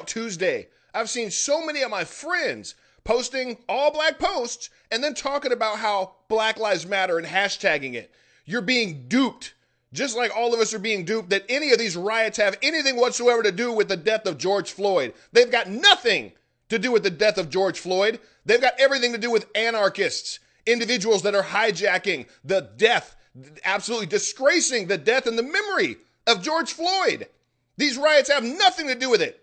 Tuesday. I've seen so many of my friends posting all black posts and then talking about how Black Lives Matter and hashtagging it. You're being duped. Just like all of us are being duped that any of these riots have anything whatsoever to do with the death of George Floyd. They've got nothing to do with the death of George Floyd. They've got everything to do with anarchists, individuals that are hijacking the death, absolutely disgracing the death and the memory of George Floyd. These riots have nothing to do with it.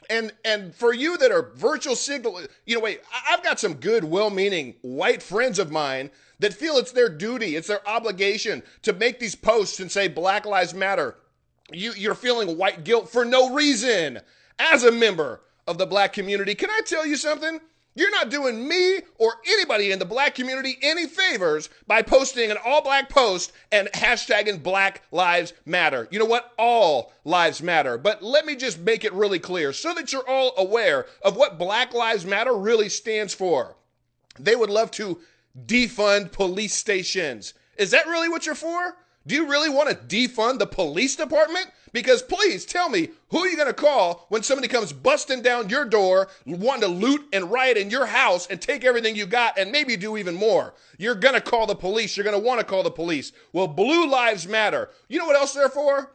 And for you that are virtual signal, I've got some good, well-meaning white friends of mine that feel it's their duty, it's their obligation to make these posts and say Black Lives Matter. You're feeling white guilt for no reason. As a member of the black community, can I tell you something? You're not doing me or anybody in the black community any favors by posting an all black post and hashtagging Black Lives Matter. You know what? All lives matter. But let me just make it really clear so that you're all aware of what Black Lives Matter really stands for. They would love to defund police stations. Is that really what you're for? Do you really want to defund the police department? Because please tell me, who are you going to call when somebody comes busting down your door, wanting to loot and riot in your house and take everything you got and maybe do even more? You're going to call the police. You're going to want to call the police. Well, Blue Lives Matter. You know what else they're for?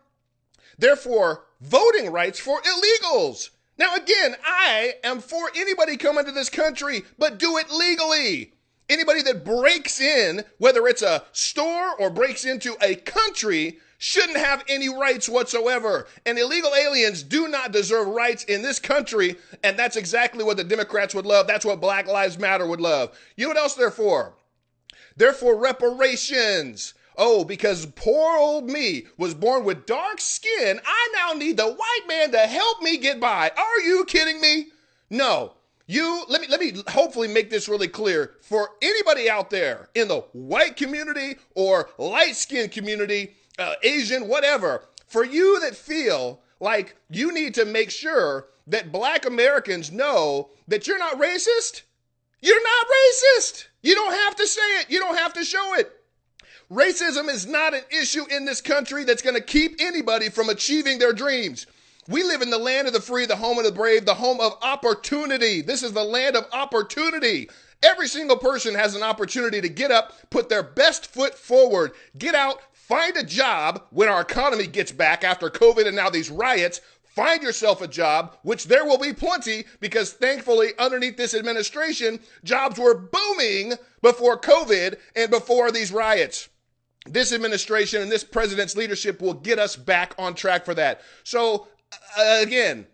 They're for voting rights for illegals. Now, again, I am for anybody coming to this country, but do it legally. Anybody that breaks in, whether it's a store or breaks into a country, shouldn't have any rights whatsoever. And illegal aliens do not deserve rights in this country. And that's exactly what the Democrats would love. That's what Black Lives Matter would love. You know what else they're for? They're for reparations. Oh, because poor old me was born with dark skin. I now need the white man to help me get by. Are you kidding me? No. Let me hopefully make this really clear for anybody out there in the white community or light-skinned community, Asian, whatever. For you that feel like you need to make sure that black Americans know that you're not racist, you're not racist. You don't have to say it. You don't have to show it. Racism is not an issue in this country that's going to keep anybody from achieving their dreams. We live in the land of the free, the home of the brave, the home of opportunity. This is the land of opportunity. Every single person has an opportunity to get up, put their best foot forward, get out, find a job when our economy gets back after COVID and now these riots. Find yourself a job, which there will be plenty because thankfully underneath this administration, jobs were booming before COVID and before these riots. This administration and this president's leadership will get us back on track for that. So again,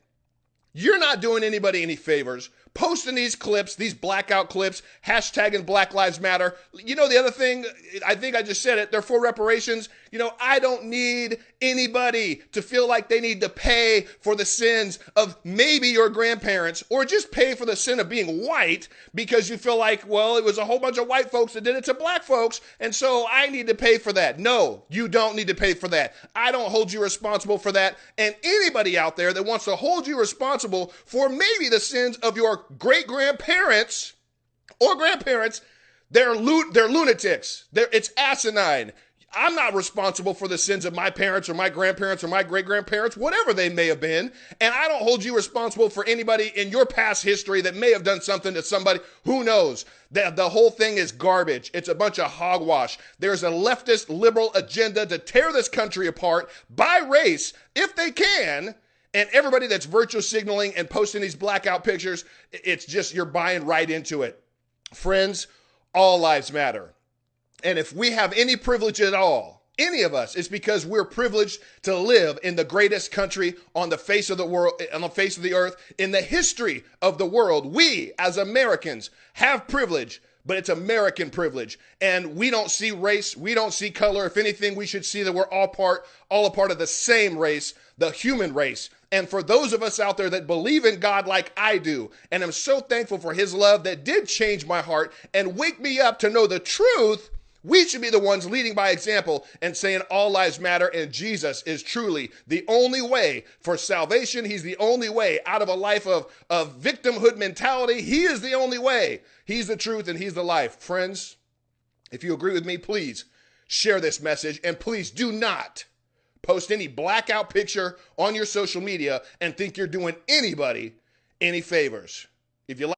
you're not doing anybody any favors. Posting these clips, these blackout clips, hashtagging Black Lives Matter. You know, the other thing, I think I just said it, they're for reparations. You know, I don't need anybody to feel like they need to pay for the sins of maybe your grandparents or just pay for the sin of being white because you feel like, well, it was a whole bunch of white folks that did it to black folks, and so I need to pay for that. No, you don't need to pay for that. I don't hold you responsible for that. And anybody out there that wants to hold you responsible for maybe the sins of your great-grandparents or grandparents, they're lunatics. It's asinine. I'm not responsible for the sins of my parents or my grandparents or my great-grandparents, whatever they may have been. And I don't hold you responsible for anybody in your past history that may have done something to somebody. Who knows? The whole thing is garbage. It's a bunch of hogwash. There's a leftist liberal agenda to tear this country apart by race if they can. And everybody that's virtue signaling and posting these blackout pictures, it's just you're buying right into it. Friends, all lives matter. And if we have any privilege at all, any of us, it's because we're privileged to live in the greatest country on the face of the world, on the face of the earth, in the history of the world. We, as Americans, have privilege, but it's American privilege. And we don't see race. We don't see color. If anything, we should see that we're all a part of the same race, the human race. And for those of us out there that believe in God like I do, and I'm so thankful for his love that did change my heart and wake me up to know the truth, we should be the ones leading by example and saying all lives matter, and Jesus is truly the only way for salvation. He's the only way out of a life of victimhood mentality. He is the only way. He's the truth and he's the life. Friends, if you agree with me, please share this message, and please do not post any blackout picture on your social media and think you're doing anybody any favors. If you like